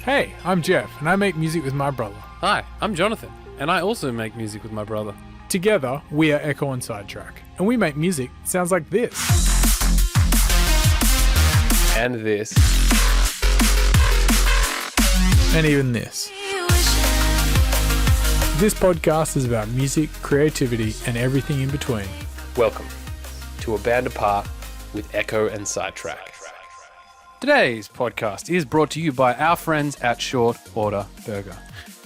Hey, I'm Jeff, and I make music with my brother. Hi, I'm Jonathan, and I also make music with my brother. Together, we are Ekko and Sidetrack, and we make music that sounds like this. And this. And even this. This podcast is about music, creativity, and everything in between. Welcome to A Band Apart with Ekko and Sidetrack. Today's podcast is brought to you by our friends at Short Order Burger.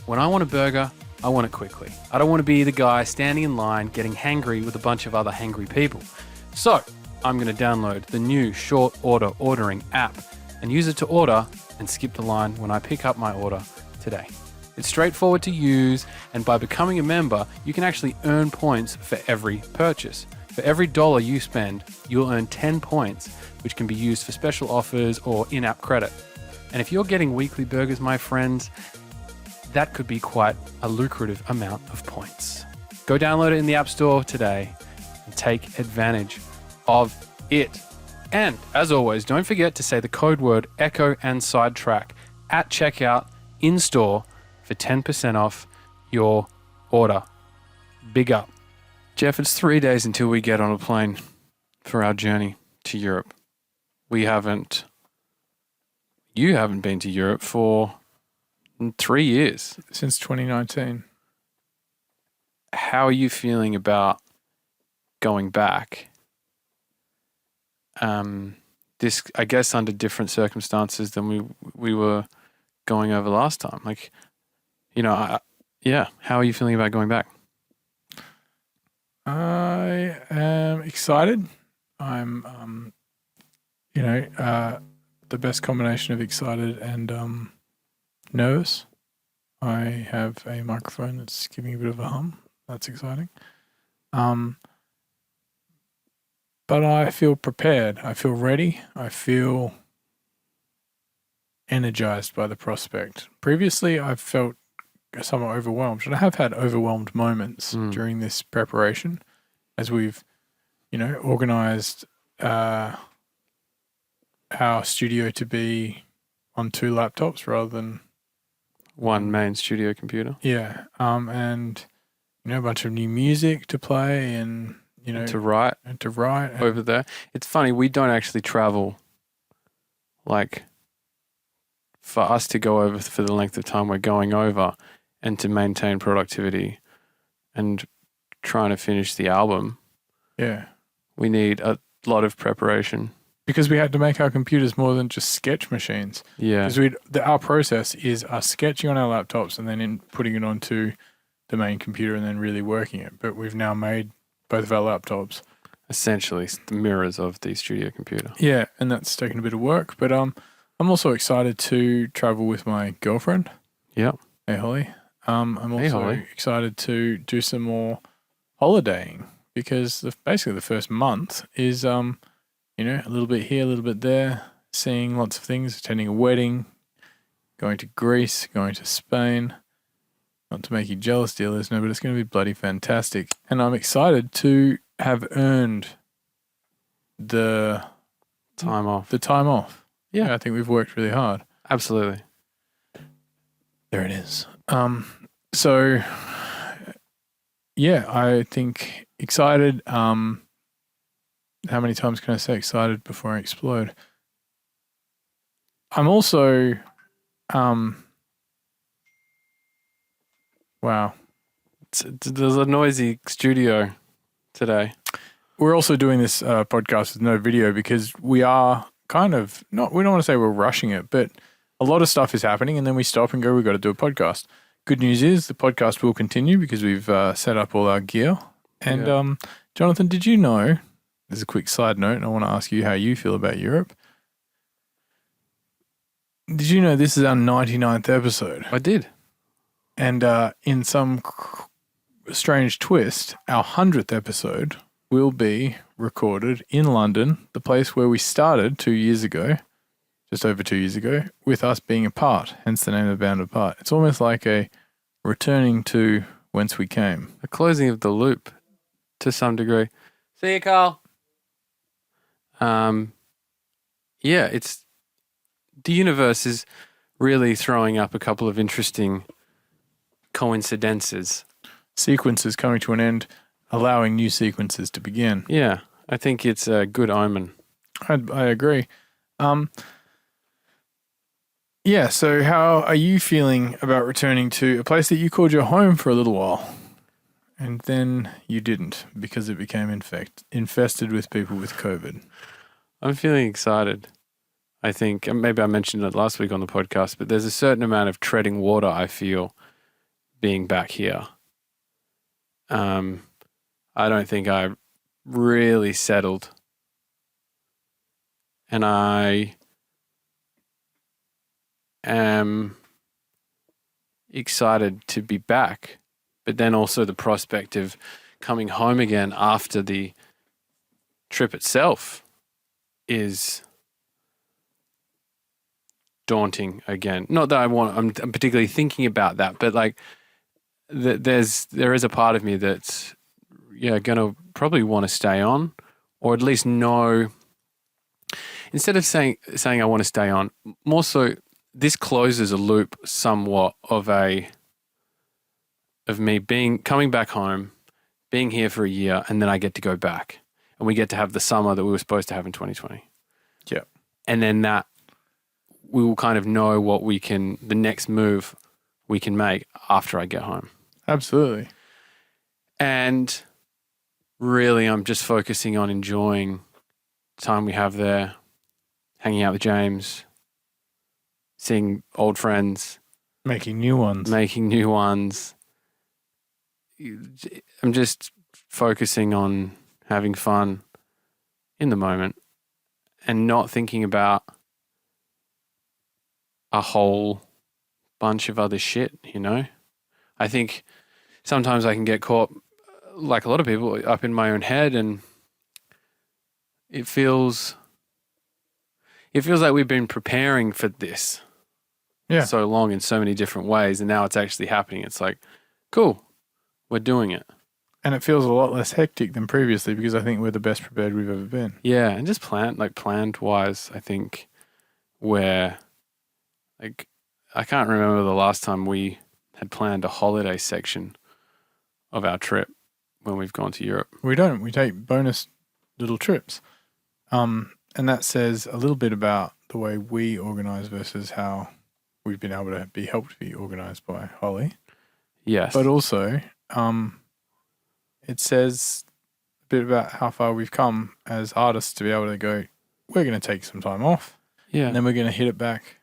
When I want a burger, I want it quickly. I don't want to be the guy standing in line getting hangry with a bunch of other hangry people. So I'm going to download the new Short Order ordering app and use it to order and skip the line when I pick up my order today. It's straightforward to use, and by becoming a member, you can actually earn points for every purchase. For every $1 you spend, you'll earn 10 points, which can be used for special offers or in-app credit. And if you're getting weekly burgers, my friends, that could be quite a lucrative amount of points. Go download it in the App Store today and take advantage of it. And as always, don't forget to say the code word Ekko and Sidetrack at checkout in store for 10% off your order. Big up. Jeff, it's 3 days until we get on a plane for our journey to Europe. You haven't been to Europe for 3 years. Since 2019. How are you feeling about going back? This, I guess, under different circumstances than we were going over last time. Like, how are you feeling about going back? I am excited. I'm, the best combination of excited and nervous. I have a microphone that's giving a bit of a hum. That's exciting. But I feel prepared. I feel ready. I feel energized by the prospect. Previously, I've felt somewhat overwhelmed, and I have had overwhelmed moments during this preparation as we've, organized our studio to be on 2 laptops rather than one main studio computer. Yeah. And, a bunch of new music to play and, to write over there. It's funny, we don't actually travel, like, for us to go over for the length of time we're going over and to maintain productivity and trying to finish the album. Yeah. We need a lot of preparation. Because we had to make our computers more than just sketch machines. Yeah. Because our process is us sketching on our laptops and then putting it onto the main computer and then really working it. But we've now made both of our laptops essentially the mirrors of the studio computer. Yeah, and that's taken a bit of work. But I'm also excited to travel with my girlfriend. Yeah. Hey, Holly. I'm also excited to do some more holidaying because basically the first month is a little bit here, a little bit there, seeing lots of things, attending a wedding, going to Greece, going to Spain. Not to make you jealous, dear listener, but it's going to be bloody fantastic. And I'm excited to have earned the time off. Yeah, I think we've worked really hard. Absolutely. There it is. So, yeah, I think excited. How many times can I say excited before I explode? I'm also, wow. There's a noisy studio today. We're also doing this podcast with no video because we are we don't want to say we're rushing it, but a lot of stuff is happening and then we stop and go, we've got to do a podcast. Good news is the podcast will continue because we've set up all our gear. And Jonathan, did you know, there's a quick side note, and I want to ask you how you feel about Europe. Did you know this is our 99th episode? I did. And in some strange twist, our 100th episode will be recorded in London, the place where we started 2 years ago, just over 2 years ago, with us being apart, hence the name of the band Apart. It's almost like a returning to whence we came. A closing of the loop to some degree. See you, Carl. It's the universe is really throwing up a couple of interesting coincidences. Sequences coming to an end, allowing new sequences to begin. Yeah, I think it's a good omen. I agree. Yeah, so how are you feeling about returning to a place that you called your home for a little while? And then you didn't because it became infested with people with COVID. I'm feeling excited. I think, and maybe I mentioned it last week on the podcast, but there's a certain amount of treading water I feel being back here. I don't think I really settled. And I am excited to be back, but then also the prospect of coming home again after the trip itself is daunting again. Not that I'm particularly thinking about that, but like there is a part of me that's gonna probably want to stay on, or at least know. Instead of saying I want to stay on, more so this closes a loop somewhat of me coming back home, being here for a year, and then I get to go back, and we get to have the summer that we were supposed to have in 2020. Yeah, and then that we will kind of know what the next move we can make after I get home. Absolutely. And really, I'm just focusing on enjoying the time we have there, hanging out with James, seeing old friends. Making new ones. I'm just focusing on having fun in the moment and not thinking about a whole bunch of other shit, I think sometimes I can get caught, like a lot of people, up in my own head, and it feels like we've been preparing for this so long in so many different ways, and now it's actually happening. It's like, cool, we're doing it. And it feels a lot less hectic than previously because I think we're the best prepared we've ever been. Yeah, and just planned wise, I think I can't remember the last time we had planned a holiday section of our trip when we've gone to Europe. We don't. We take bonus little trips. And that says a little bit about the way we organise versus how we've been able to be helped be organised by Holly. Yes. But also, it says a bit about how far we've come as artists to be able to go, we're going to take some time off. Yeah. And then we're going to hit it back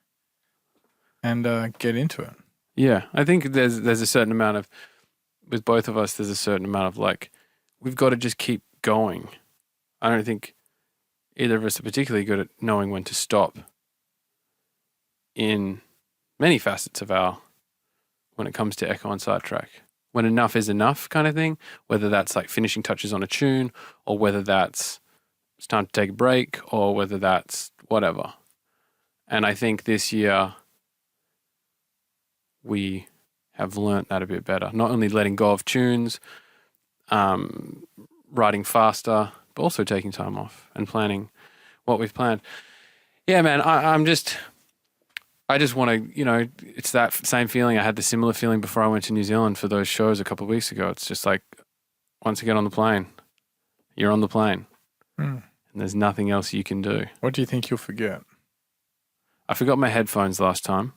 and get into it. Yeah. I think there's a certain amount of, with both of us, there's a certain amount of like, we've got to just keep going. I don't think either of us are particularly good at knowing when to stop in many facets of when it comes to Ekko and Sidetrack. When enough is enough kind of thing, whether that's like finishing touches on a tune, or whether it's time to take a break, or whether that's whatever. And I think this year we have learnt that a bit better. Not only letting go of tunes, writing faster, but also taking time off and planning what we've planned. Yeah, man, I just want to, it's that same feeling. I had the similar feeling before I went to New Zealand for those shows a couple of weeks ago. It's just like, once you get on the plane, you're on the plane. And there's nothing else you can do. What do you think you'll forget? I forgot my headphones last time.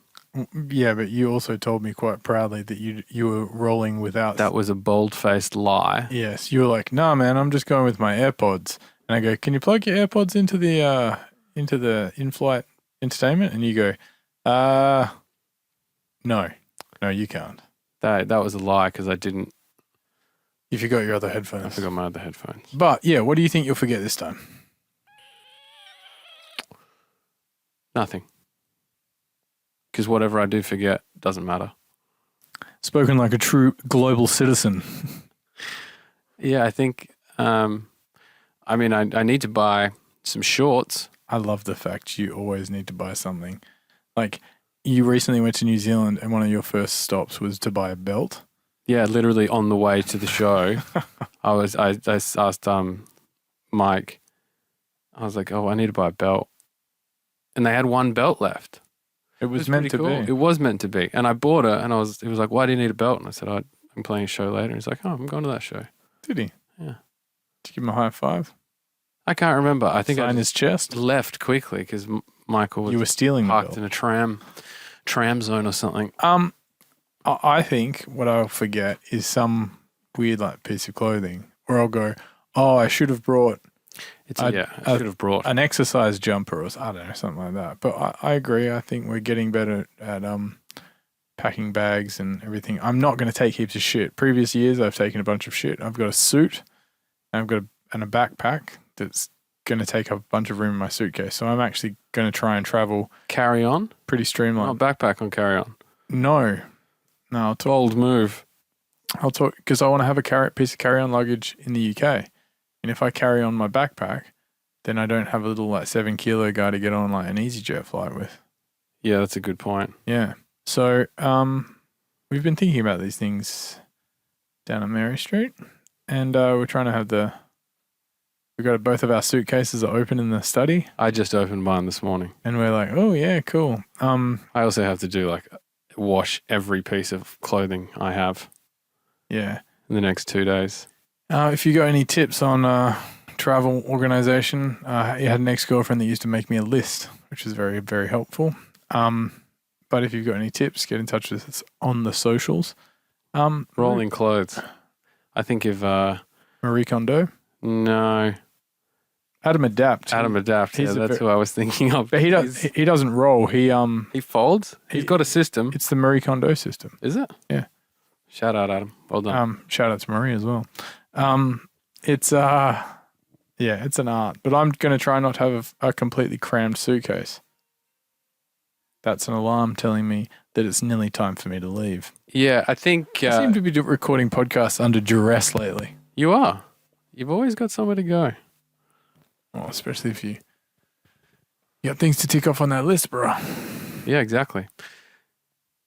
Yeah, but you also told me quite proudly that you were rolling without. That was a bold-faced lie. Yes, you were like, "Nah, man, I'm just going with my AirPods." And I go, "Can you plug your AirPods into the in-flight entertainment?" And you go, no, you can't." That was a lie because I didn't. You forgot your other headphones. I forgot my other headphones. But yeah, what do you think you'll forget this time? Nothing. Because whatever I do forget doesn't matter. Spoken like a true global citizen. Yeah, I think, I need to buy some shorts. I love the fact you always need to buy something. Like, you recently went to New Zealand and one of your first stops was to buy a belt. Yeah, literally on the way to the show, I asked Mike, I was like, "Oh, I need to buy a belt," and they had one belt left. It was meant pretty to cool. be. It was meant to be. And I bought it and it was like, why do you need a belt? And I said, I'm playing a show later. And he's like, oh, I'm going to that show. Did he? Yeah. Did you give him a high five? I can't remember. I think Sign I his chest? left quickly because Michael was You were stealing the parked belt. in a tram zone or something. I think what I'll forget is some weird like piece of clothing where I'll go, oh, I should have brought I should have brought. an exercise jumper or I don't know, something like that. But I agree. I think we're getting better at packing bags and everything. I'm not going to take heaps of shit. Previous years, I've taken a bunch of shit. I've got a suit and I've got a backpack that's going to take up a bunch of room in my suitcase. So I'm actually going to try and travel Carry on? pretty streamlined. Backpack on carry on. No, I'll talk. Bold move. I'll talk because I want to have a piece of carry-on luggage in the UK. And if I carry on my backpack, then I don't have a little like 7 kilo guy to get on like an EasyJet flight with. Yeah, that's a good point. Yeah. So we've been thinking about these things down at Mary Street, and we're trying to have we've got both of our suitcases are open in the study, I just opened mine this morning. and we're like, oh yeah, cool. I also have to do wash every piece of clothing I have Yeah. in the next 2 days. If you got any tips on travel organization, I had an ex-girlfriend that used to make me a list, which is very, very helpful. But if you've got any tips, get in touch with us on the socials. Rolling clothes. I think if Marie Kondo, no, Adam Adapt. Adam Adapt. he's Yeah, a that's who I was thinking of. But he doesn't roll. He folds. He's got a system. It's the Marie Kondo system. Is it? Yeah. Shout out, Adam. Well done. Shout out to Marie as well. It's it's an art, but I'm going to try not to have a completely crammed suitcase. That's an alarm telling me that it's nearly time for me to leave. Yeah, I think I seem to be recording podcasts under duress lately. you are. You've always got somewhere to go. Well, especially if you got things to tick off on that list, bro. Yeah, exactly.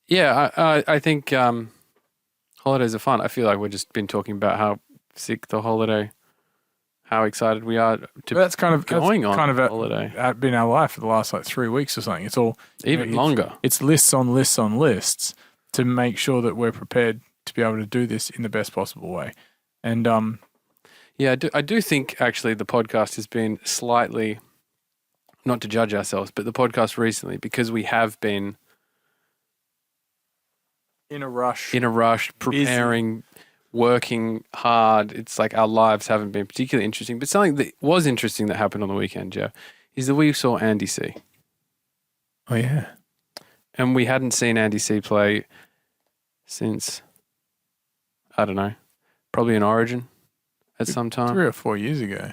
Yeah, I think holidays are fun. I feel like we've just been talking about how sick the holiday, how excited we are to That's kind of going on holiday. Been our life for the last 3 weeks or something. It's all even longer. It's lists on lists on lists to make sure that we're prepared to be able to do this in the best possible way. And yeah, I do think actually the podcast has been slightly, not to judge ourselves, but the podcast recently, because we have been in a rush, preparing, working hard. It's like our lives haven't been particularly interesting. But something that was interesting that happened on the weekend, Joe, is that we saw Andy C. Oh yeah. And we hadn't seen Andy C play since, I don't know, probably in Origin at some time. 3 or 4 years ago.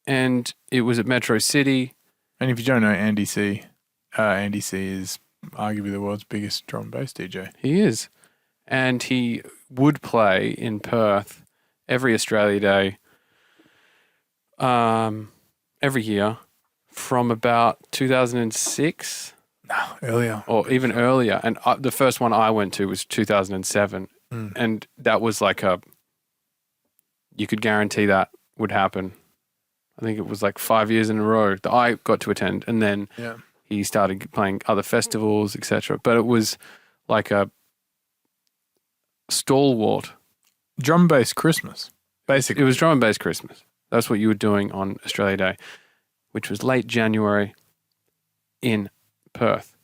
And it was at Metro City. And if you don't know Andy C is arguably the world's biggest drum and bass DJ. He is. And he would play in Perth every Australia Day, every year from about 2006. No, earlier. Or even earlier. And the first one I went to was 2007. And that was you could guarantee that would happen. I think it was 5 years in a row that I got to attend. And then he started playing other festivals, etc. But it was like a stalwart. Drum bass Christmas, basically. It was drum and bass Christmas. That's what you were doing on Australia Day, which was late January in Perth.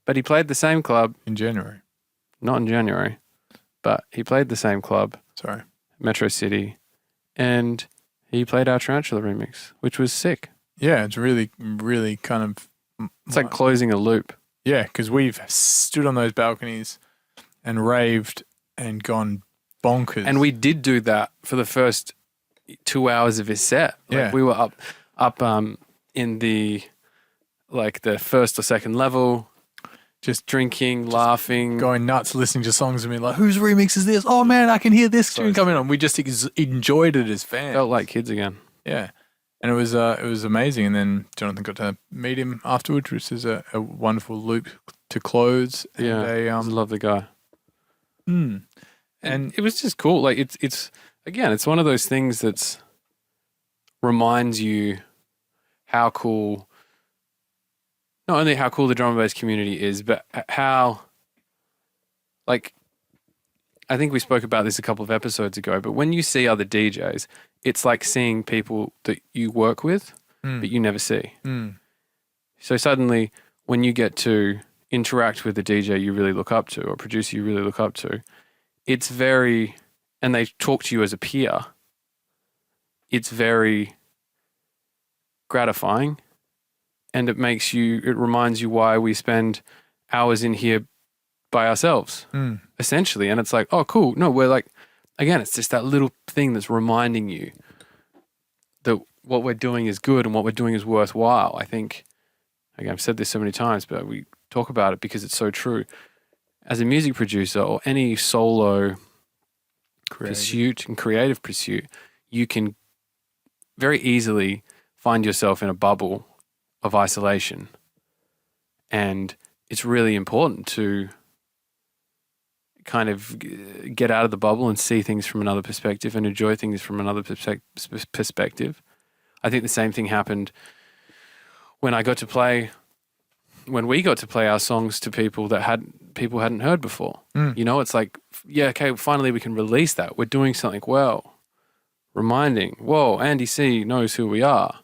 But he played the same club. In January. Not in January, but he played the same club. Sorry. Metro City. And he played our Tarantula remix, which was sick. Yeah, it's really, really kind of... It's like closing a loop. Yeah, because we've stood on those balconies and raved and gone bonkers. And we did do that for the first 2 hours of his set. We were up in the first or second level, just drinking, laughing, going nuts, listening to songs and being like, whose remix is this? Oh man, I can hear this tune coming on. We just enjoyed it as fans. Felt like kids again. Yeah. And it was amazing. And then Jonathan got to meet him afterwards, which is a wonderful loop to close. And he's a lovely guy. And it was just cool. It's again, it's one of those things that's reminds you how cool not only how cool the drum and bass community is, but how, like, I think we spoke about this a couple of episodes ago, but when you see other DJs, it's like seeing people that you work with, but you never see. So suddenly, when you get to interact with a DJ you really look up to or a producer you really look up to, it's very, and they talk to you as a peer, it's very gratifying. And it reminds you why we spend hours in here by ourselves, essentially. And it's like, oh, cool. No, we're like, again, it's just that little thing that's reminding you that what we're doing is good and what we're doing is worthwhile. I think, again, I've said this so many times, but we talk about it because it's so true. As a music producer or any solo pursuit and creative pursuit, you can very easily find yourself in a bubble of isolation. And it's really important to kind of get out of the bubble and see things from another perspective and enjoy things from another perspective. I think the same thing happened when we got to play our songs to people that people hadn't heard before. You know, it's like, yeah, okay, finally we can release that. We're doing something well. Reminding, whoa, Andy C knows who we are.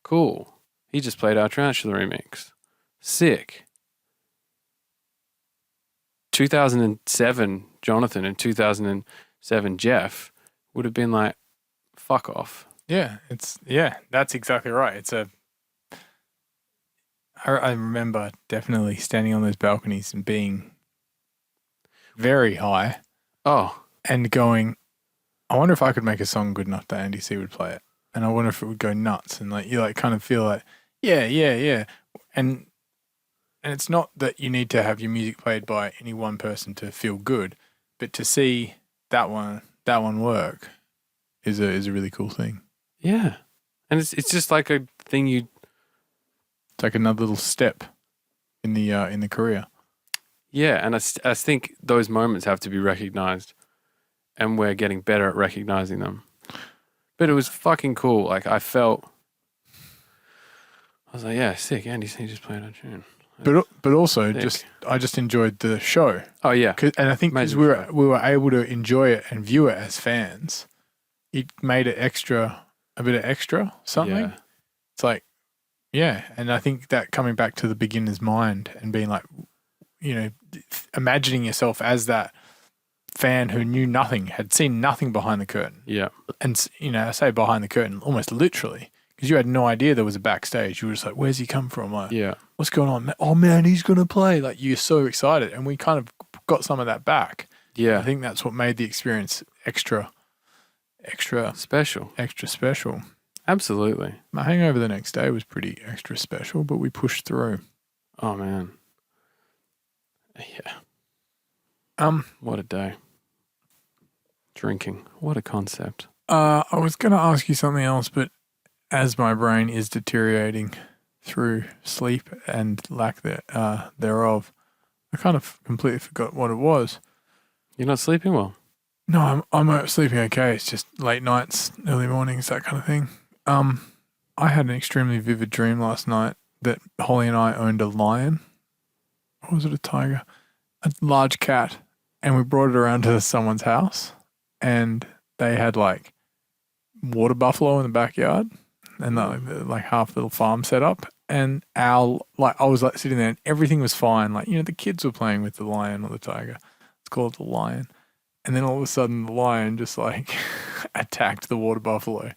Cool. He just played our Tarantula remix. Sick. 2007 Jonathan and 2007 Jeff would have been like, fuck off. Yeah, that's exactly right. I remember definitely standing on those balconies and being very high. Oh. And going, I wonder if I could make a song good enough that Andy C would play it. And I wonder if it would go nuts. And like, you like kind of feel like, yeah. And it's not that you need to have your music played by any one person to feel good, but to see that one work is a really cool thing. Yeah. And it's just like a thing it's like another little step in the career. Yeah, and I think those moments have to be recognized, and we're getting better at recognizing them. But it was fucking cool. Like I was like, yeah, sick. Andy C just played a tune. But also I just enjoyed the show. Oh yeah, and I think because we were able to enjoy it and view it as fans, it made it a bit of extra something. Yeah. It's like, yeah, and I think that coming back to the beginner's mind and being like, you know, imagining yourself as that fan who knew nothing, had seen nothing behind the curtain. Yeah. And, you know, I say behind the curtain almost literally because you had no idea there was a backstage. You were just like, where's he come from? Like, yeah. What's going on? Oh, man, he's going to play. Like, you're so excited. And we kind of got some of that back. Yeah. I think that's what made the experience extra special. Absolutely. My hangover the next day was pretty extra special, but we pushed through. Oh, man. Yeah. What a day. Drinking. What a concept. I was going to ask you something else, but as my brain is deteriorating through sleep and lack thereof, I kind of completely forgot what it was. You're not sleeping well? No, I'm sleeping okay. It's just late nights, early mornings, that kind of thing. I had an extremely vivid dream last night that Holly and I owned a lion. Or was it a tiger? A large cat. And we brought it around to someone's house. And they had like water buffalo in the backyard. And like half little farm set up. And I was like sitting there and everything was fine. Like, you know, the kids were playing with the lion or the tiger. Let's call it the lion. And then all of a sudden the lion just like attacked the water buffalo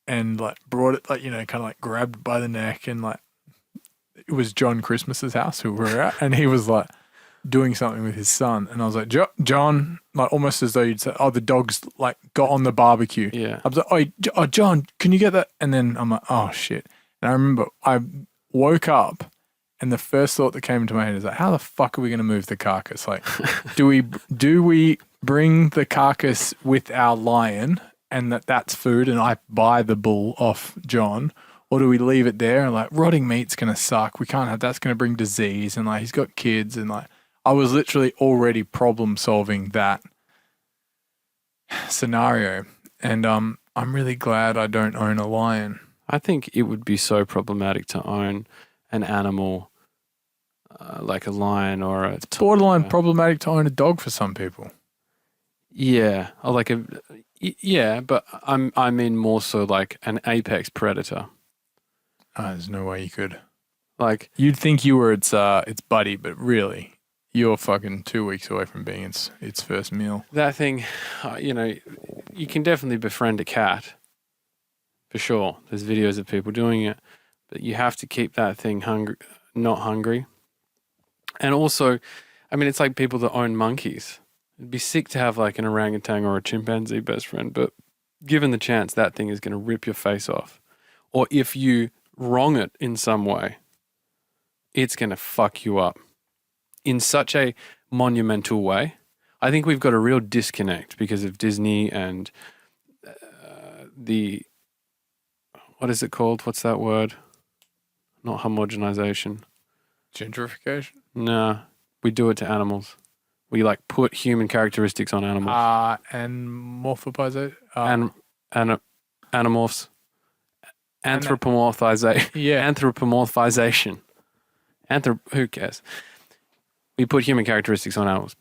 and like brought it, like, you know, kind of like grabbed by the neck, and like it was John Christmas's house who we were at, and he was like doing something with his son. And I was like, John, like almost as though you'd say, oh, the dog's like got on the barbecue. Yeah. I was like, oh, John, can you get that? And then I'm like, oh shit. And I remember I woke up and the first thought that came into my head is like, how the fuck are we going to move the carcass? Like, do we bring the carcass with our lion and that's food and I buy the bull off John? Or do we leave it there and like rotting meat's going to suck? We can't have, that's going to bring disease, and like he's got kids, and like I was literally already problem solving that scenario. And I'm really glad I don't own a lion. I think it would be so problematic to own an animal like a lion or a It's borderline problematic to own a dog for some people. Yeah, or like yeah, but I mean more so like an apex predator. There's no way you could. Like You'd think you were its buddy, but really, you're fucking 2 weeks away from being its first meal. that thing, you can definitely befriend a cat, for sure. There's videos of people doing it, but you have to keep that thing not hungry. And also, I mean, it's like people that own monkeys. It'd be sick to have like an orangutan or a chimpanzee best friend, but given the chance, that thing is going to rip your face off. Or if you wrong it in some way, it's going to fuck you up in such a monumental way. I think we've got a real disconnect because of Disney and what is it called? What's that word? Not homogenization. Gentrification? No, we do it to animals. We like put human characteristics on animals. And morphopization. Animorphs. Anthropomorphization. Yeah. Anthropomorphization. Who cares? We put human characteristics on animals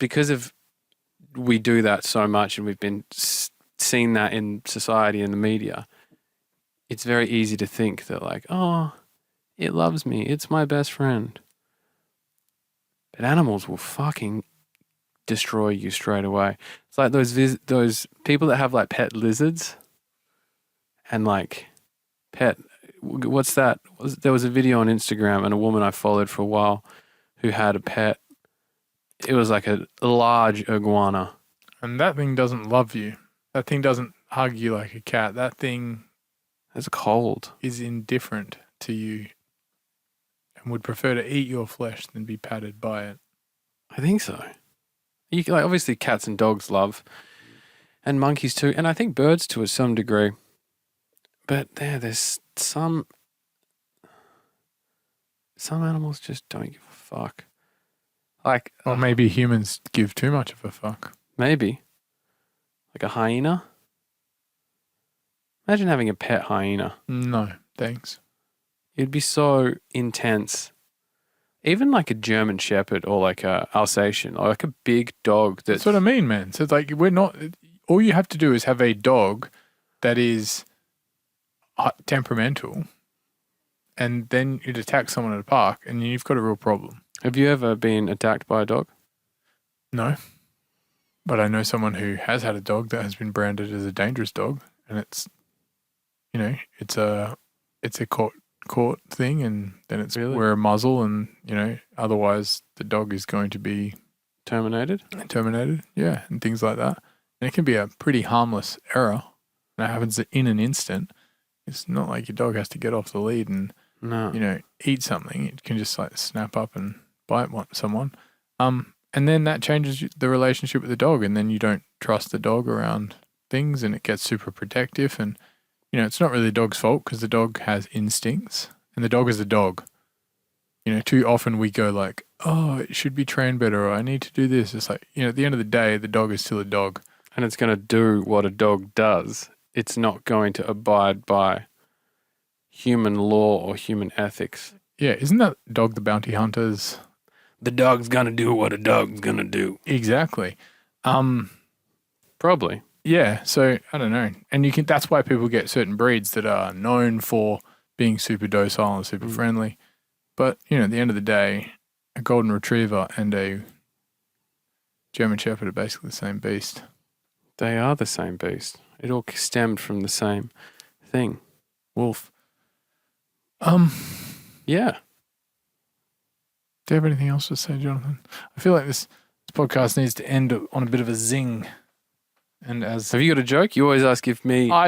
we do that so much, and we've been seen that in society and the media. It's very easy to think that like, oh, it loves me. It's my best friend. But animals will fucking destroy you straight away. It's like those people that have like pet lizards and like what's that? There was a video on Instagram and a woman I followed for a while who had a pet. It was like a large iguana. And that thing doesn't love you. That thing doesn't hug you like a cat. That thing It's cold. is indifferent to you and would prefer to eat your flesh than be patted by it. I think so. Like obviously cats and dogs love, and monkeys too, and I think birds to some degree. But there's some animals just don't give a fuck. Like, Or maybe humans give too much of a fuck. maybe like a hyena. Imagine having a pet hyena. No, thanks. It'd be so intense. Even like a German Shepherd or like a Alsatian or like a big dog. That's what I mean, man. So it's like all you have to do is have a dog that is temperamental, and then it attacks someone at a park and you've got a real problem. Have you ever been attacked by a dog? No. But I know someone who has had a dog that has been branded as a dangerous dog, and it's a court thing, and then it's wear a muzzle, and otherwise the dog is going to be Terminated, yeah, and things like that. And it can be a pretty harmless error. That happens in an instant. It's not like your dog has to get off the lead and eat something. It can just like snap up and bite someone. And then that changes the relationship with the dog, and then you don't trust the dog around things, and it gets super protective. And it's not really the dog's fault because the dog has instincts, and the dog is a dog. Too often we go like, oh, it should be trained better, or I need to do this. It's like, at the end of the day, the dog is still a dog. and it's going to do what a dog does. It's not going to abide by human law or human ethics. Yeah, isn't that Dog the Bounty Hunter's? The dog's going to do what a dog's going to do. Exactly. Probably. Yeah, so I don't know. And that's why people get certain breeds that are known for being super docile and super friendly. But, at the end of the day, a golden retriever and a German shepherd are basically the same beast. They are the same beast. It all stemmed from the same thing. Wolf. Yeah. Do you have anything else to say, Jonathan? I feel like this podcast needs to end on a bit of a zing. And have you got a joke? You always ask I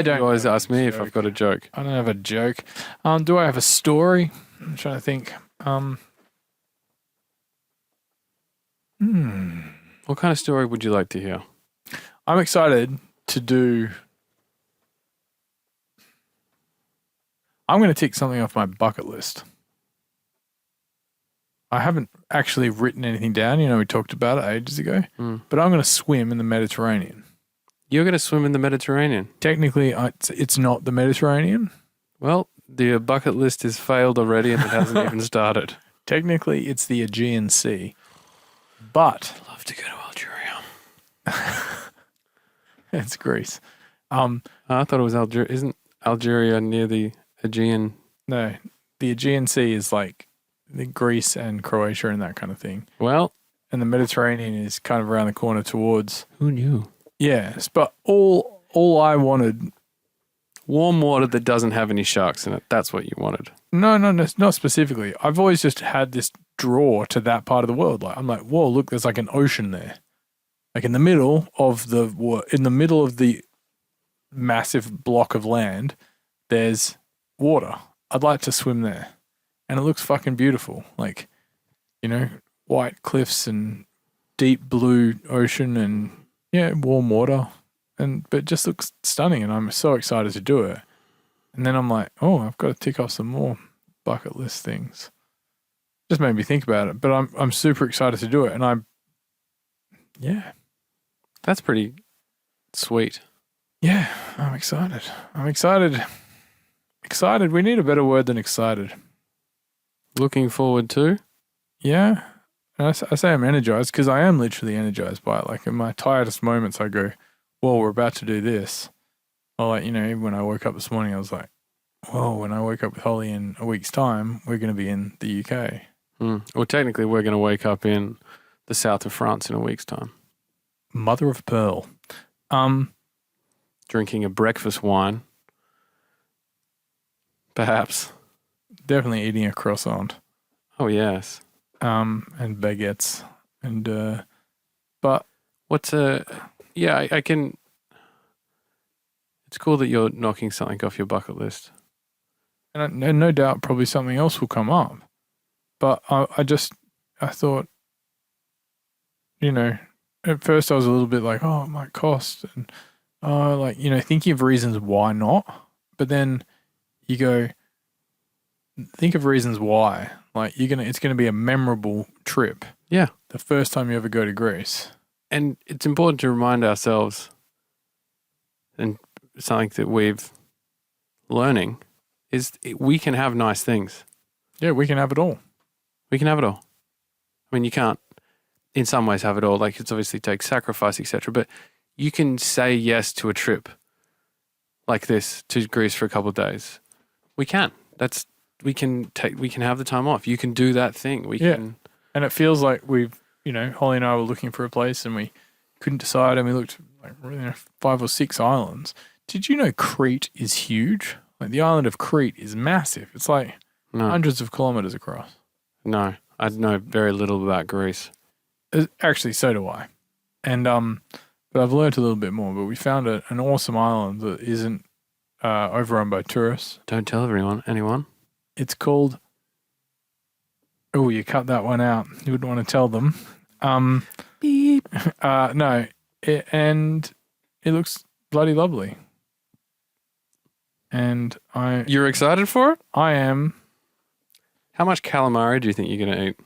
don't. You always ask me if I've got a joke. I don't have a joke. Do I have a story? I'm trying to think. What kind of story would you like to hear? I'm excited to do. I'm going to tick something off my bucket list. I haven't actually written anything down. We talked about it ages ago. But I'm going to swim in the Mediterranean. You're going to swim in the Mediterranean? Technically, it's not the Mediterranean. Well, the bucket list has failed already and it hasn't even started. technically it's the Aegean Sea, but I'd love to go to Algeria. it's Greece. I thought it was Algeria. Isn't Algeria near the Aegean? No, the Aegean Sea is like the Greece and Croatia and that kind of thing. Well, And the Mediterranean is kind of around the corner towards. who knew? Yes, but all I wanted. Warm water that doesn't have any sharks in it. That's what you wanted. No, not specifically. I've always just had this draw to that part of the world. Like I'm like, whoa, look, there's like an ocean there. Like in the middle of the massive block of land, there's water. I'd like to swim there. And it looks fucking beautiful. Like, white cliffs and deep blue ocean and warm water. But it just looks stunning and I'm so excited to do it. And then I'm like, oh, I've got to tick off some more bucket list things. Just made me think about it. But I'm super excited to do it. And That's pretty sweet. Yeah, I'm excited. Excited. We need a better word than excited. Looking forward to? Yeah. And I say I'm energized because I am literally energized by it. Like in my tiredest moments, I go, well, we're about to do this. Or like, when I woke up this morning, I was like, whoa, when I wake up with Holly in a week's time, we're going to be in the UK. Well, technically, we're going to wake up in the south of France in a week's time. Mother of pearl. Drinking a breakfast wine. Perhaps. Definitely eating a croissant. Oh, yes. And baguettes. And, but. What's I can. It's cool that you're knocking something off your bucket list. And no doubt probably something else will come up. But I thought, at first I was a little bit like, oh, it might cost. And, thinking of reasons why not. But then you go, think of reasons why. Like it's going to be a memorable trip. Yeah. The first time you ever go to Greece. And it's important to remind ourselves, and something that we've learning, is we can have nice things. Yeah, we can have it all. We can have it all. I mean, you can't, in some ways, have it all. Like, it's obviously takes sacrifice, etc. But you can say yes to a trip like this to Greece for a couple of days. We can. We can have the time off. You can do that thing. We can. And it feels like Holly and I were looking for a place and we couldn't decide and we looked like 5 or 6 islands. Did you know Crete is huge? Like the island of Crete is massive. It's like hundreds of kilometers across. No, I know very little about Greece. Actually, so do I. And but I've learned a little bit more. But we found an awesome island that isn't overrun by tourists. Don't tell anyone. It's called. Oh, you cut that one out. You wouldn't want to tell them. Beep. No, and it looks bloody lovely. And You're excited for it? I am. How much calamari do you think you're going to eat?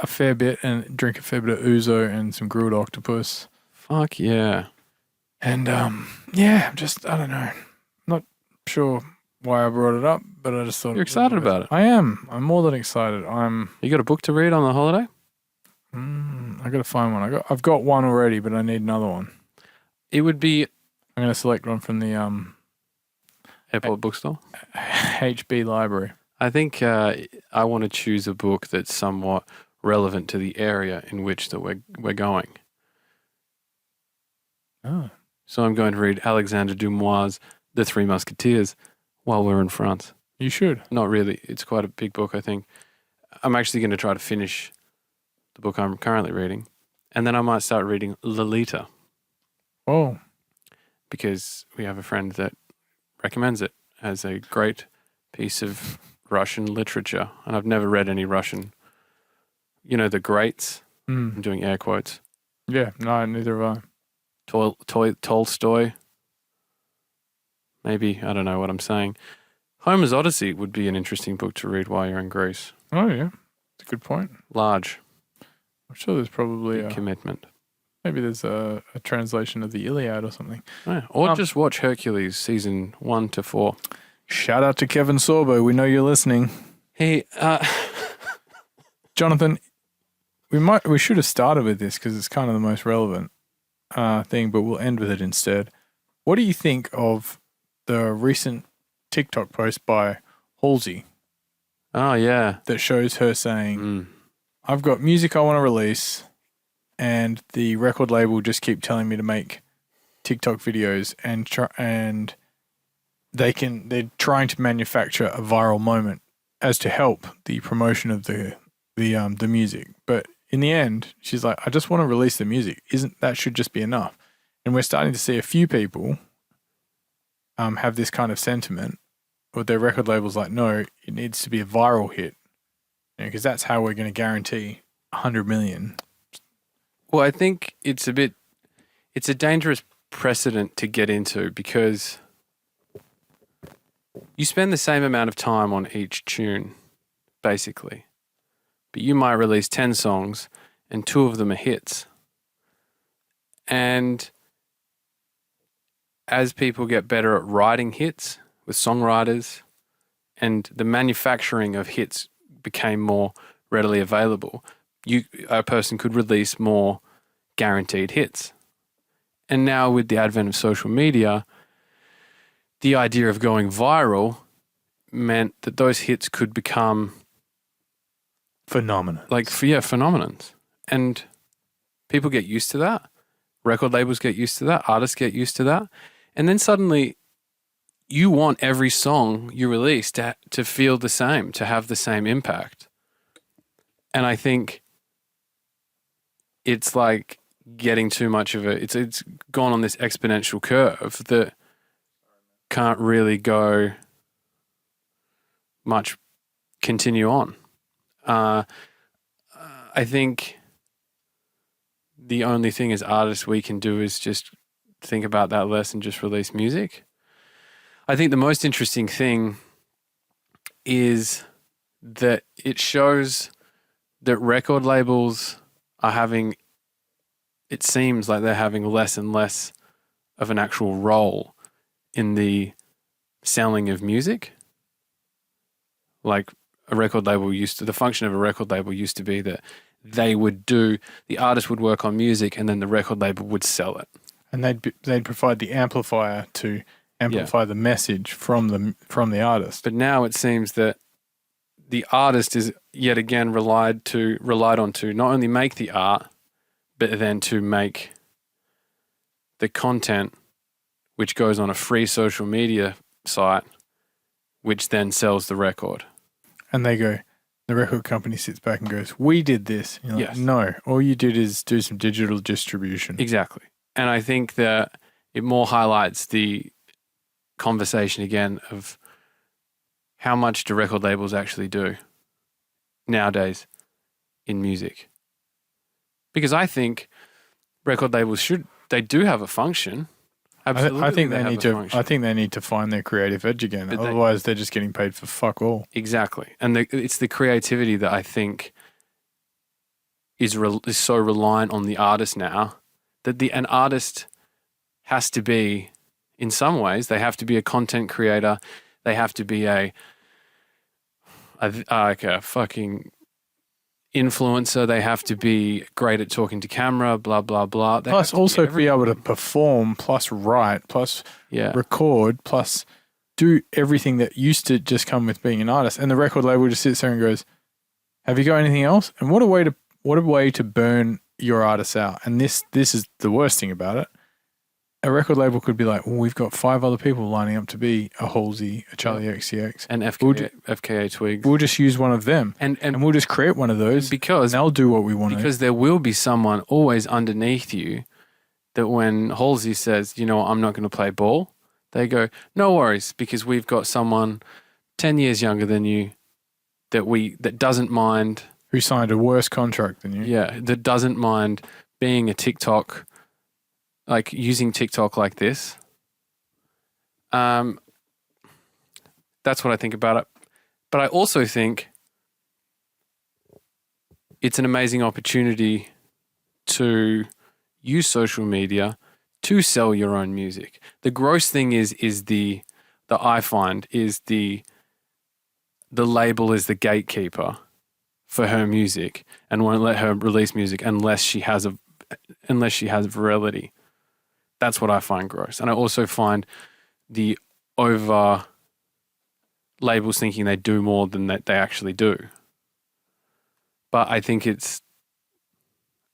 A fair bit, and drink a fair bit of ouzo and some grilled octopus. Fuck yeah. And I don't know. Not sure why I brought it up, but I just thought you're excited about it. I am. I'm more than excited. You got a book to read on the holiday? I got to find one. I've got one already, but I need another one. It would be. I'm going to select one from the airport bookstore. HB library. I think I want to choose a book that's somewhat relevant to the area in which that we're going. Oh. So I'm going to read Alexandre Dumas' The Three Musketeers while we're in France. You should. Not really. It's quite a big book, I think. I'm actually going to try to finish the book I'm currently reading. And then I might start reading Lolita. Oh. Because we have a friend that recommends it as a great piece of Russian literature. And I've never read any Russian. The greats. I'm doing air quotes. Yeah, no, neither have I. Tolstoy. Maybe, I don't know what I'm saying. Homer's Odyssey would be an interesting book to read while you're in Greece. Oh, yeah. That's a good point. Large. I'm sure there's probably a commitment. Maybe there's a translation of the Iliad or something. Yeah. Or just watch Hercules season 1 to 4. Shout out to Kevin Sorbo. We know you're listening. Hey, Jonathan, we should have started with this because it's kind of the most relevant thing, but we'll end with it instead. What do you think of the recent TikTok post by Halsey? Oh, yeah. That shows her saying, I've got music I want to release, and the record label just keep telling me to make TikTok videos, and they're trying to manufacture a viral moment as to help the promotion of the music. But in the end, she's like, I just want to release the music. That should just be enough. And we're starting to see a few people have this kind of sentiment, but their record label's like, no, it needs to be a viral hit, because that's how we're going to guarantee 100 million. Well, I think it's a dangerous precedent to get into, because you spend the same amount of time on each tune, basically. But you might release 10 songs and 2 of them are hits. And as people get better at writing hits with songwriters, and the manufacturing of hits became more readily available, a person could release more guaranteed hits. And now with the advent of social media, the idea of going viral meant that those hits could become phenomenons. Phenomenons. And people get used to that. Record labels get used to that. Artists get used to that. And then suddenly you want every song you release to feel the same, to have the same impact. And I think it's like getting too much of it. It's gone on this exponential curve that can't really go much, continue on. I think the only thing as artists we can do is just think about that less and just release music. I think the most interesting thing is that it shows that record labels are having, it seems like they're having less and less of an actual role in the selling of music. Like the function of a record label used to be that the artist would work on music and then the record label would sell it. And they'd provide the amplifier to amplify the message from the artist. But now it seems that the artist is yet again relied on to not only make the art, but then to make the content, which goes on a free social media site, which then sells the record. And the record company sits back and goes, we did this. And you're like, no, all you did is do some digital distribution. Exactly. And I think that it more highlights the conversation again of how much do record labels actually do nowadays in music. Because I think record labels they do have a function. Absolutely. I think they need to find their creative edge again. But otherwise, they're just getting paid for fuck all. Exactly. And it's the creativity that I think is so reliant on the artist now, that an artist has to be, in some ways, they have to be a content creator. They have to be a fucking influencer. They have to be great at talking to camera, blah, blah, blah. Plus also be able to perform, plus write, plus record, plus do everything that used to just come with being an artist. And the record label just sits there and goes, have you got anything else? And what a way to burn your artists out. And this is the worst thing about it. A record label could be like, well, we've got 5 other people lining up to be a Halsey, a Charlie XCX. And FKA Twigs. We'll just use one of them. And we'll just create one of those. Because they'll do what we want to. Because there will be someone always underneath you that when Halsey says, I'm not going to play ball, they go, no worries, because we've got someone 10 years younger than you that doesn't mind. Who signed a worse contract than you. Yeah, that doesn't mind being a TikTok, like using TikTok like this. That's what I think about it. But I also think it's an amazing opportunity to use social media to sell your own music. The gross thing is the I find is the label is the gatekeeper for her music and won't let her release music unless she has virality. That's what I find gross. And I also find the over labels thinking they do more than that they actually do. But I think it's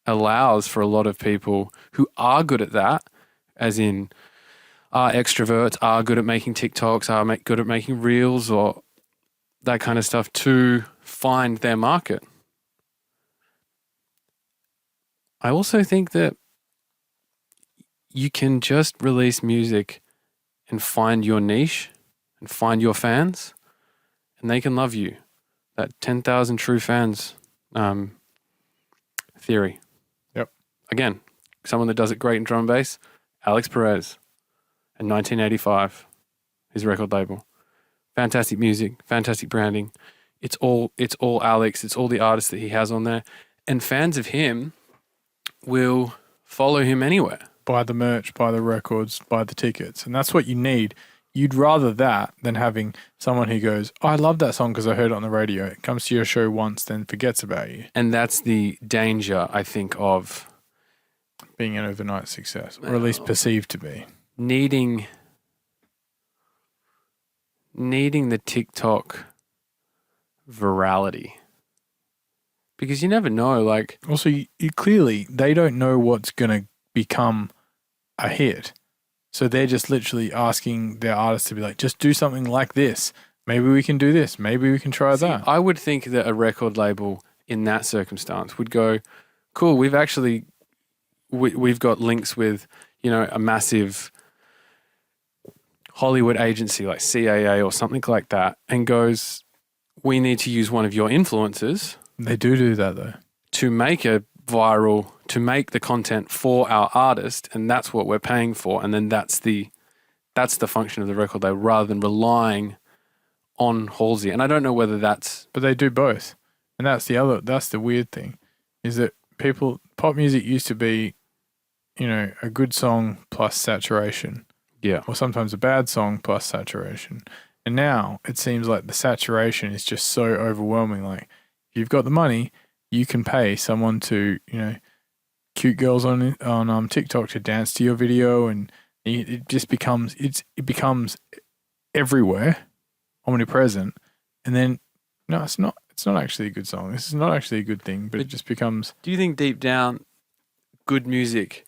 allows for a lot of people who are good at that, as in are extroverts, are good at making TikToks, are good at making reels or that kind of stuff, to find their market. I also think that you can just release music and find your niche and find your fans, and they can love you. That 10,000 true fans theory. Yep. Again, someone that does it great in drum and bass, Alex Perez in 1985, his record label. Fantastic music, fantastic branding. It's all Alex. It's all the artists that he has on there. And fans of him will follow him anywhere. Buy the merch, buy the records, buy the tickets. And that's what you need. You'd rather that than having someone who goes, oh, I love that song because I heard it on the radio. It comes to your show once, then forgets about you. And that's the danger, I think, of being an overnight success, or at least perceived to be. Needing the TikTok virality. Because you never know, like... Also, you clearly, they don't know what's going to become a hit. So they're just literally asking their artists to be like, just do something like this. Maybe we can do this. Maybe we can try that. I would think that a record label in that circumstance would go, cool, we've got links with, a massive Hollywood agency like CAA or something like that, and goes, we need to use one of your influencers. They do that though. To make a viral, to make the content for our artist, and that's what we're paying for. And then that's the function of the record label, rather than relying on Halsey. And I don't know whether that's... But they do both. And that's the weird thing, is that pop music used to be, a good song plus saturation. Yeah. Or sometimes a bad song plus saturation. And now it seems like the saturation is just so overwhelming. Like, if you've got the money, you can pay someone to, cute girls on TikTok to dance to your video, and it just becomes everywhere, omnipresent. And then no, it's not actually a good song. This is not actually a good thing, but it just becomes... Do you think deep down good music,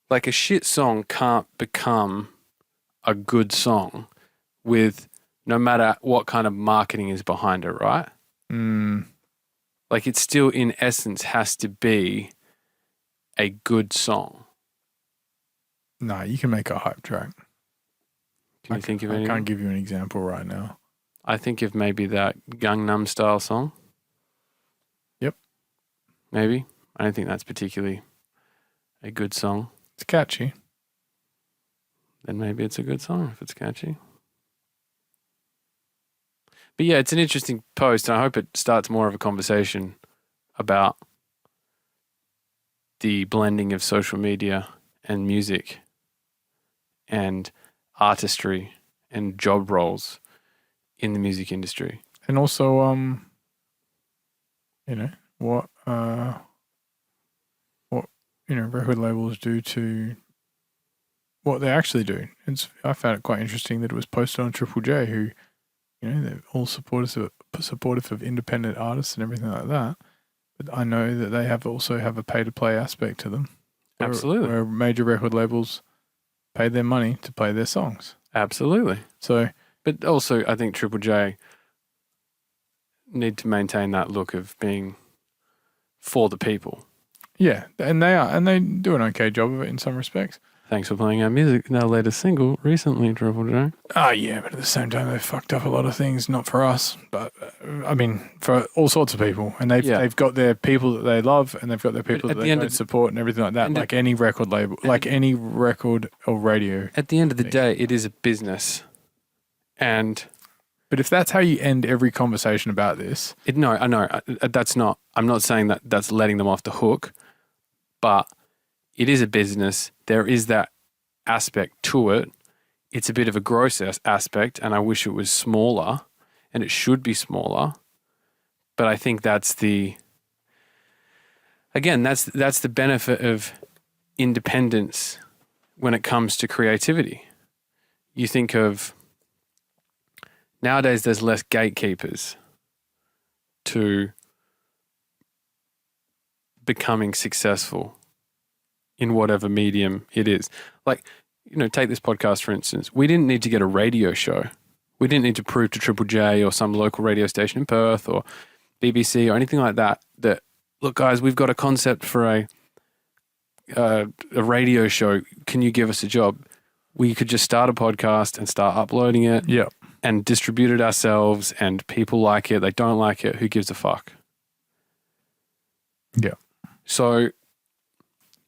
like a shit song can't become a good song with no matter what kind of marketing is behind it, right? Like, it still in essence has to be a good song. No, you can make a hype track. Can you think of any? I can't give you an example right now. I think of maybe that Gangnam Style song. Yep. Maybe. I don't think that's particularly a good song. It's catchy. Then maybe it's a good song if it's catchy. But yeah, it's an interesting post, and I hope it starts more of a conversation about the blending of social media and music and artistry and job roles in the music industry. And also, what record labels do to what they actually do. I found it quite interesting that it was posted on Triple J, who, they're all supportive of independent artists and everything like that. But I know that they also have a pay-to-play aspect to them. Absolutely. Where major record labels pay their money to play their songs. Absolutely. So, but also I think Triple J need to maintain that look of being for the people. Yeah, and they do an okay job of it in some respects. Thanks for playing our music in our latest single recently, Triple J. Oh, yeah, but at the same time, they've fucked up a lot of things, not for us, but for all sorts of people. And they've got their people that they love, and they've got their people that they don't support and everything like that, like any record label, like any record or radio. At the end of the day, it is a business. But if that's how you end every conversation about this... I know. That's not... I'm not saying that that's letting them off the hook, but it is a business. There is that aspect to it. It's a bit of a gross aspect, and I wish it was smaller, and it should be smaller. But I think that's the benefit of independence when it comes to creativity. You think of nowadays there's less gatekeepers to becoming successful in whatever medium it is. Like, take this podcast, for instance. We didn't need to get a radio show. We didn't need to prove to Triple J or some local radio station in Perth or BBC or anything like that, look, guys, we've got a concept for a radio show. Can you give us a job? We could just start a podcast and start uploading it and distribute it ourselves, and people like it. They don't like it. Who gives a fuck? Yeah. So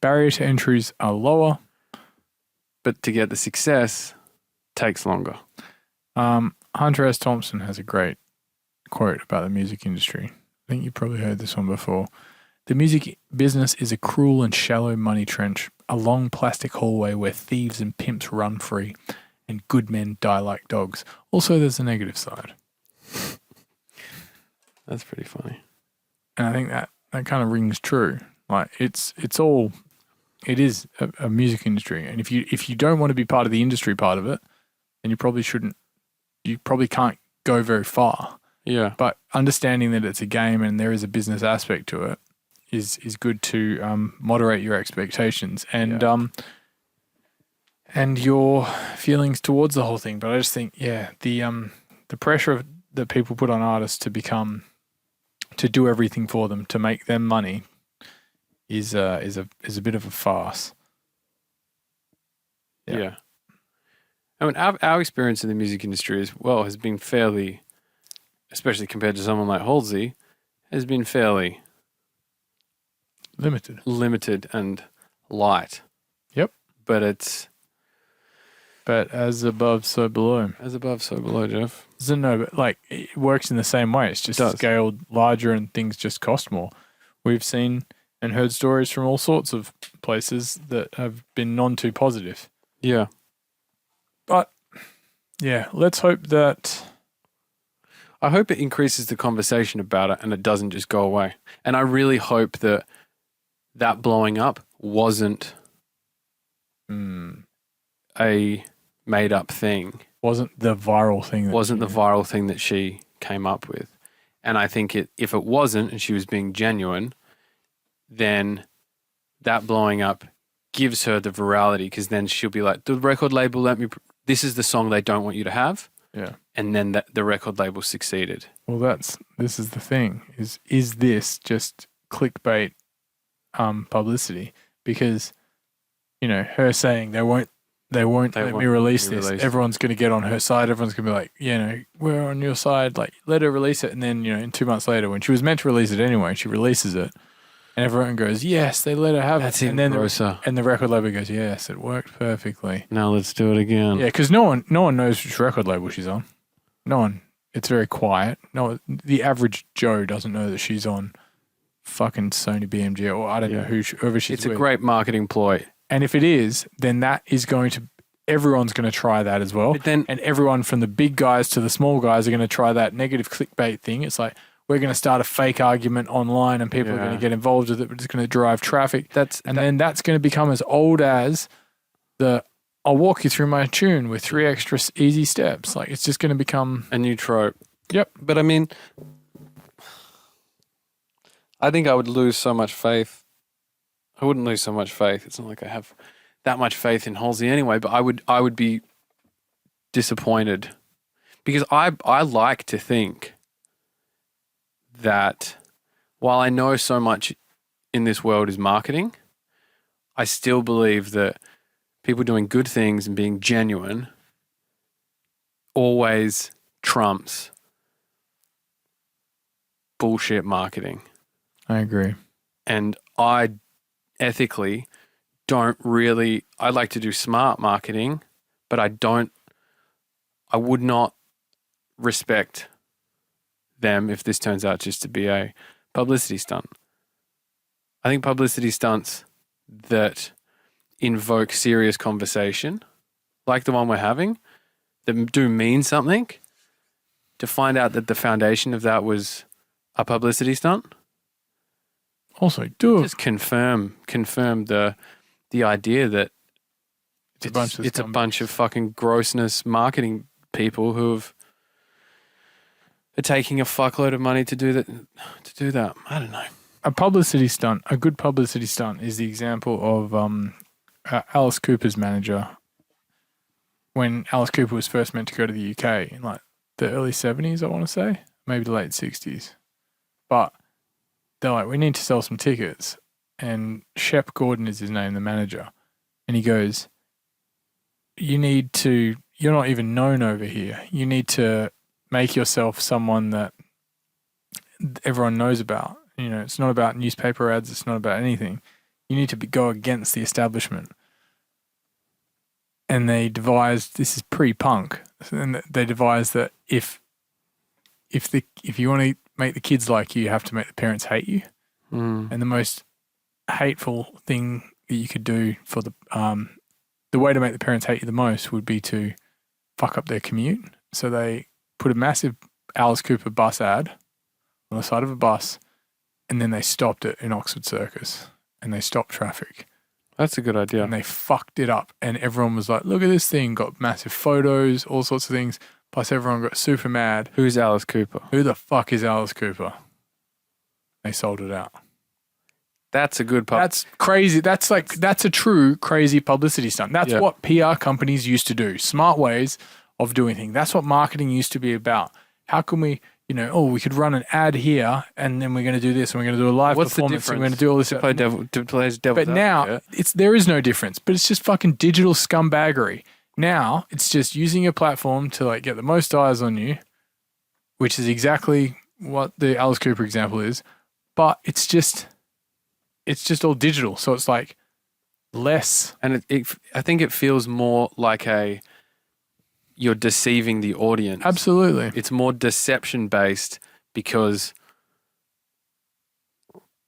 barrier to entries are lower, but to get the success takes longer. Hunter S. Thompson has a great quote about the music industry. I think you probably heard this one before. The music business is a cruel and shallow money trench, a long plastic hallway where thieves and pimps run free and good men die like dogs. Also, there's a negative side. That's pretty funny. And I think that kind of rings true. Like it is a music industry. And if you don't want to be part of the industry part of it, then you probably can't go very far. Yeah. But understanding that it's a game and there is a business aspect to it is good to moderate your expectations and your feelings towards the whole thing. But I just think, the pressure that people put on artists to do everything for them, to make them money is a bit of a farce. Yeah. I mean, our experience in the music industry as well has been fairly, especially compared to someone like Halsey, has been fairly limited and light. Yep. But as above, so below. As above, so below, Jeff. But like it works in the same way. It's just scaled larger and things just cost more. We've seen and heard stories from all sorts of places that have been none too positive. Yeah. But let's hope that. I hope it increases the conversation about it and it doesn't just go away. And I really hope that blowing up wasn't a made up thing. Wasn't the viral thing that she came up with. And I think if it wasn't and she was being genuine, then that blowing up gives her the virality, because then she'll be like, the record label this is the song they don't want you to have. Yeah. And then the record label succeeded. Well, this is the thing. Is this just clickbait publicity? Because, her saying they won't let me release this. Everyone's going to get on her side. Everyone's going to be like, we're on your side. Like, let her release it. And then, in 2 months later, when she was meant to release it anyway, she releases it. And everyone goes, yes, they let her have That's it. even and then grosser. And the record label goes, yes, it worked perfectly. Now let's do it again. Yeah, because no one knows which record label she's on. No one. It's very quiet. No, the average Joe doesn't know that she's on fucking Sony BMG or I don't know whoever she's It's with. a great marketing ploy. And if it is, then everyone's going to try that as well. And everyone from the big guys to the small guys are going to try that negative clickbait thing. It's like, we're going to start a fake argument online and people are going to get involved with it. It's going to drive traffic. Then that's going to become as old as I'll walk you through my tune with 3 extra easy steps. Like, it's just going to become a new trope. Yep. But I mean, I think I would lose so much faith. I wouldn't lose so much faith. It's not like I have that much faith in Halsey anyway, but I would be disappointed, because I like to think that while I know so much in this world is marketing, I still believe that people doing good things and being genuine always trumps bullshit marketing. I agree. And I ethically I like to do smart marketing, but I would not respect them if this turns out just to be a publicity stunt. I think publicity stunts that invoke serious conversation, like the one we're having, that do mean something, to find out that the foundation of that was A publicity stunt? Also, do it. Just confirm the idea that it's a bunch of fucking grossness marketing people who are taking a fuckload of money to do that. I don't know. A publicity stunt, a good publicity stunt is the example of Alice Cooper's manager when Alice Cooper was first meant to go to the UK in like the early 70s, I want to say, maybe the late 60s. But they're like, we need to sell some tickets. And Shep Gordon is his name, the manager. And he goes, you're not even known over here. You need to make yourself someone that everyone knows about. You know, it's not about newspaper ads. It's not about anything. You need to go against the establishment. And they devised, this is pre-punk, and they devised that if you want to make the kids like you have to make the parents hate you. And the most hateful thing that you could do for the way to make the parents hate you the most would be to fuck up their commute. So they put a massive Alice Cooper bus ad on the side of a bus, and then they stopped it in Oxford Circus, and they stopped traffic. That's a good idea. And they fucked it up, and everyone was like, look at this thing, got massive photos, all sorts of things. Plus everyone got super mad. Who's Alice Cooper? Who the fuck is Alice Cooper? They sold it out. That's a good That's crazy. That's a true crazy publicity stunt. That's what PR companies used to do. Smart ways of doing things. That's what marketing used to be about. How can we, we could run an ad here and then we're going to do this and we're going to do a live performance and we're going to do all this. But now there is no difference, but it's just fucking digital scumbaggery. Now it's just using a platform to like get the most eyes on you, which is exactly what the Alice Cooper example is, but it's just all digital. So it's like less. And I think it feels more like you're deceiving the audience. Absolutely. It's more deception based because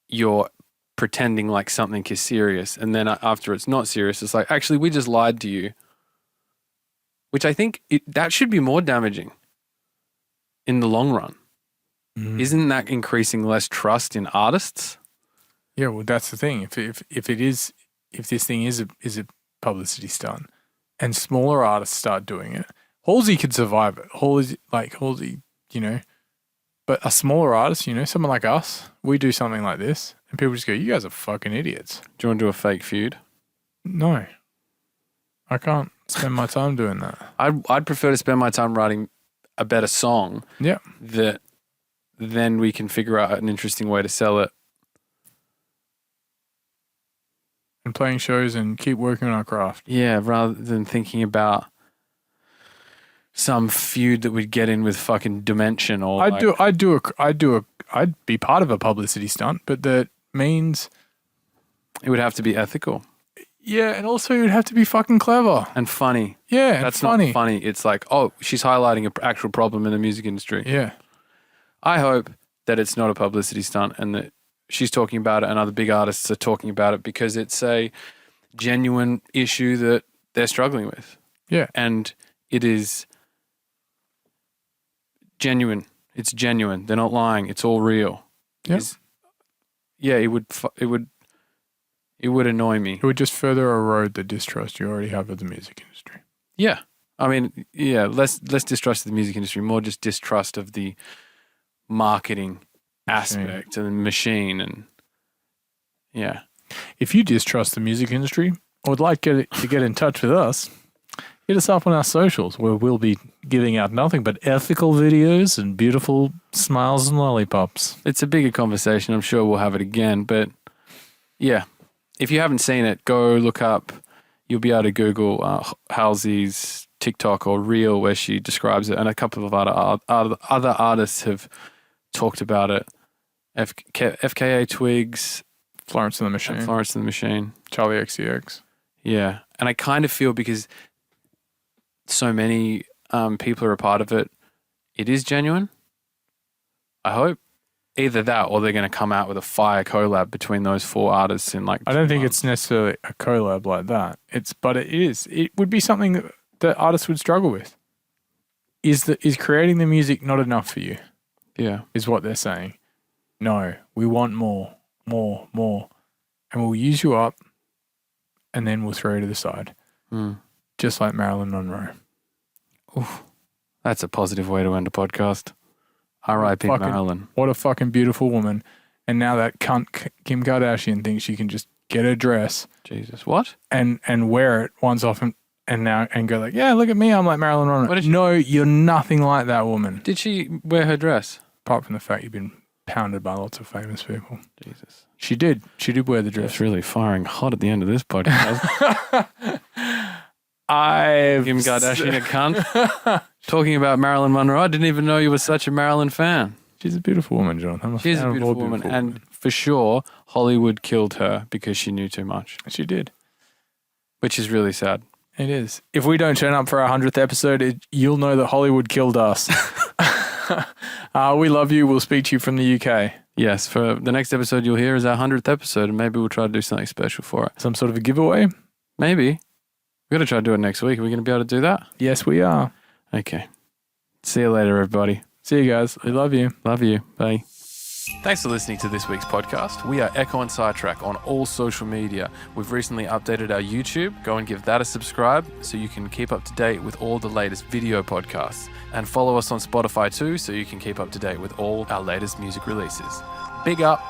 you're pretending like something is serious. And then after it's not serious, it's like, actually, we just lied to you. Which I think that should be more damaging in the long run. Isn't that increasing less trust in artists? Yeah, well, that's the thing. If this thing is a publicity stunt, and smaller artists start doing it, Halsey could survive it. Halsey, but a smaller artist, someone like us, we do something like this, and people just go, "You guys are fucking idiots." Do you want to do a fake feud? No, I can't spend my time doing that. I'd prefer to spend my time writing a better song. Yeah, that then we can figure out an interesting way to sell it. And playing shows and keep working on our craft. Yeah, rather than thinking about some feud that we'd get in with fucking Dimension or I'd be part of a publicity stunt, but that means it would have to be ethical. Yeah, and also it would have to be fucking clever. And funny. Yeah, that's funny. Not funny. It's like, oh, she's highlighting an actual problem in the music industry. Yeah. I hope that it's not a publicity stunt and that she's talking about it and other big artists are talking about it because it's a genuine issue that they're struggling with. Yeah. And it is genuine. It's genuine. They're not lying. It's all real. Yeah. It would annoy me. It would just further erode the distrust you already have of the music industry. Yeah. I mean, yeah, less distrust of the music industry, more just distrust of the marketing aspect and the machine and yeah. If you distrust the music industry or would like to get in touch with us, hit us up on our socials where we'll be giving out nothing but ethical videos and beautiful smiles and lollipops. It's a bigger conversation. I'm sure we'll have it again, but yeah. If you haven't seen it, go look up. You'll be able to Google Halsey's TikTok or Reel where she describes it, and a couple of other artists have talked about it. FKA Twigs, Florence and the Machine, Charlie XCX. Yeah, and I kind of feel because so many people are a part of it, it is genuine. I hope. Either that or they're going to come out with a fire collab between those four artists in like 2 I don't think months. it's necessarily a collab like that. But it is. It would be something that artists would struggle with. Is creating the music not enough for you? Yeah. Is what they're saying. No, we want more. And we'll use you up and then we'll throw you to the side. Just like Marilyn Monroe. Oof. That's a positive way to end a podcast. R.I.P. Marilyn. What a fucking beautiful woman. And now that cunt Kim Kardashian thinks she can just get a dress. Jesus. What? And wear it once off and go like, yeah, look at me. I'm like Marilyn Monroe. No, you're nothing like that woman. Did she wear her dress? Apart from the fact you've been pounded by lots of famous people. Jesus. She did wear the dress. It's really firing hot at the end of this podcast. Kim Kardashian a cunt. Talking about Marilyn Monroe. I didn't even know you were such a Marilyn fan. She's a beautiful woman, Jonathan. She's a beautiful woman. And for sure, Hollywood killed her because she knew too much. She did. Which is really sad. It is. If we don't turn up for our 100th episode, you'll know that Hollywood killed us. We love you. We'll speak to you from the UK. Yes. For the next episode you'll hear is our 100th episode, and maybe we'll try to do something special for it. Some sort of a giveaway? Maybe. We're going to try to do it next week. Are we going to be able to do that? Yes, we are. Okay. See you later, everybody. See you guys. We love you. Love you. Bye. Thanks for listening to this week's podcast. We are Ekko and Sidetrack on all social media. We've recently updated our YouTube. Go and give that a subscribe so you can keep up to date with all the latest video podcasts. And follow us on Spotify too so you can keep up to date with all our latest music releases. Big up.